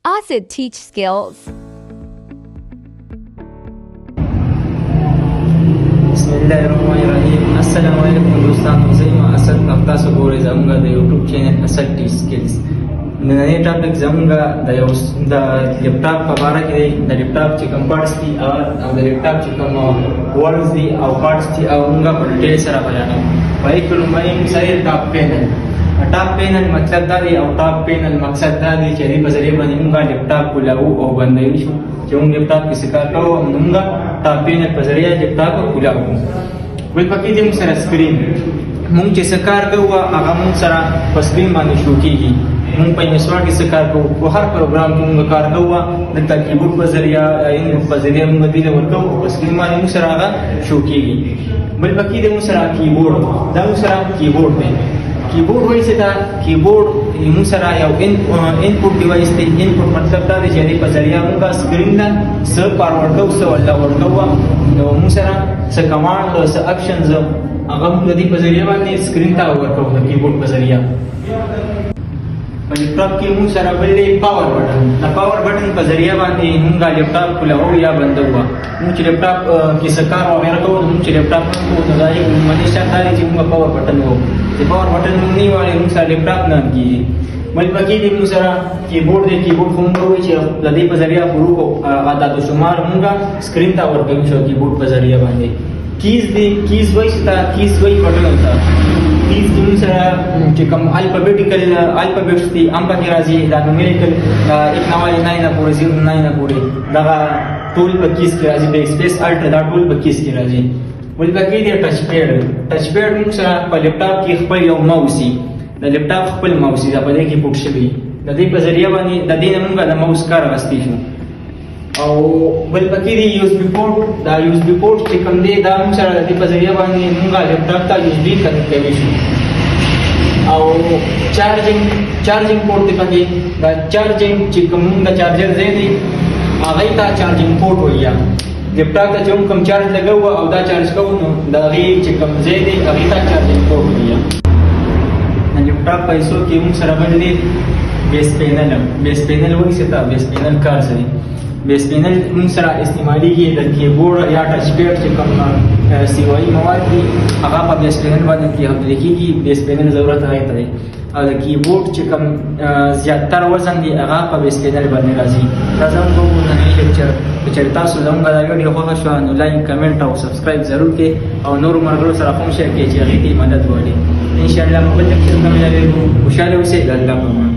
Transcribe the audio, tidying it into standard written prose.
ASID Teach Skills. बिस्मिल्लाहिर्रहमानिर्रहीम। अस्सलाम वालेकुम दोस्तों, زي ما اسد نفتا سګورې زموږ د یوټیوب چینل اسد ټیچ سکلز. نننی ټاپک زموږ د لیپټاپ په اړه کې دی. د لیپټاپ چې کوم پارټس دي او د لیپټاپ چې کوم ورډز دي او پارټس دي او موږ په ډیټیل سره بیانوو. وایي کوم باندې سره ټاپ پینل. ټاپ پینل مطلب دا دی او ټاپ پینل مقصد دا دی چې په ذریعہ باندې موږ لیپټاپ کولاو او بندوي شو. چې موږ لیپټاپ کې څه کار کوو موږ ټاپ پینل په ذریعہ لیپټاپ کولاو. ول پکې دې موږ سره سکرین موږ چې څه کار کوو هغه موږ سره په سکرین باندې شو کیږي. موږ په انسټال کې څه کار کوو په هر پروګرام کې موږ کار کوو د کیبورډ په ذریعہ انپوټ په ذریعہ موږ دې ورکوو په سکرین باندې موږ سره هغه شو کیږي. بل پکې دې موږ سره کیبورډ دا موږ سره کیبورډ دی. کیبورډ وایي چې دا کیبورډ موږ سره یو انپوټ ډیوایس دی. انپوټ مطلب دا دی چې په ذریعہ موږ سکرین ته څه فارورډ کوو څه ولډ کوو نو موږ سره څه کمانډ څه اکشنز هغه موږ دې په ذریعہ باندې سکرین ته ورکوو د کیبورډ په ذریعہ. په لیپټاپ کې موږ سره بل دی پاور بټن. د پاور بټن په ذریعہ باندې موږ لیپټاپ کولاو یا بندوو. موږ چې لیپټاپ کې څه کار وغیرہ کوو موږ چې لیپټاپ کوو نو دا یې باندې شرط دی چې موږ پاور بټن وو. د پاور بټن موږ نه وایو موږ سره لیپټاپ نه کیږي. بل پکې دې موږ سره کیبورډ دی. کیبورډ کوم وایي چې د دې په ذریعہ حروف او عدد او شمار موږ سکرین ته ورکوو شو کیبورډ په ذریعہ باندې. کیز دی کیز وایي چې کیز وایي بټن ہوتا کیز دې موږ سره چې کوم الفابیټس دي هم پکې راځي دا نومریکل 1 نوالي 9 نه پورې 0 9 نه پورې دا ټول په کیز کې راځي. بیک سپیس الټ دا ټول په کیز کې راځي. ول پکې دی ټچ پیډ. ټچ پیډ موږ سره په لیپټاپ کې خپل یو ماوس دی. د لیپټاپ خپل ماوس دی په دې کې پټ شوی. د دې په ذریعہ باندې د دې موږ د ماوس کار واستې شو. او بل پکې دی یو اس بي پورټ. دا یو اس بي پورټ چې کوم دی دا موږ سره د دې په ذریعہ باندې موږ لیپټاپ ته یو اس بي کنیکټ کوي شو. او چارجینګ پورټ دی پکې. دا چارجینګ چې کوم د چارجر ځای دی هغه ته چارجینګ پورټ وایي. لیپټاپ ته چې کوم چارج لګاو او دا چارج کوو نو دا غي چې کوم ځای دی هغه ته چارجینګ پورټ وایي. د لیپټاپ پیسو کې موږ سره باندې بیس پینل وایي چې دا بیس پینل کار سره بیس پینل موږ سره استعمالېږي د کیبورډ یا ټچ پیډ چې کوم سیوایي مواد دي هغه په بیس پینل باندې حمله کېږي. بیس پینل ضرورت هغې ته دی او د کیبورډ چې کوم زیاتره وزن دی هغه په بیس پینل باندې راځي. دا زموږ نننی لیکچر که چېرې تاسو زموږ دا ویډیو خوښه شوه نو لایک کمنټ او سبسکرایب ضرور کړئ او نورو ملګرو سره هم شیر کړئ چې هغې ته یې مدد وغواړي. انشاءالله به بل لیکچر ته ملاویږو. خوشحاله اوسئ. د الله په امان.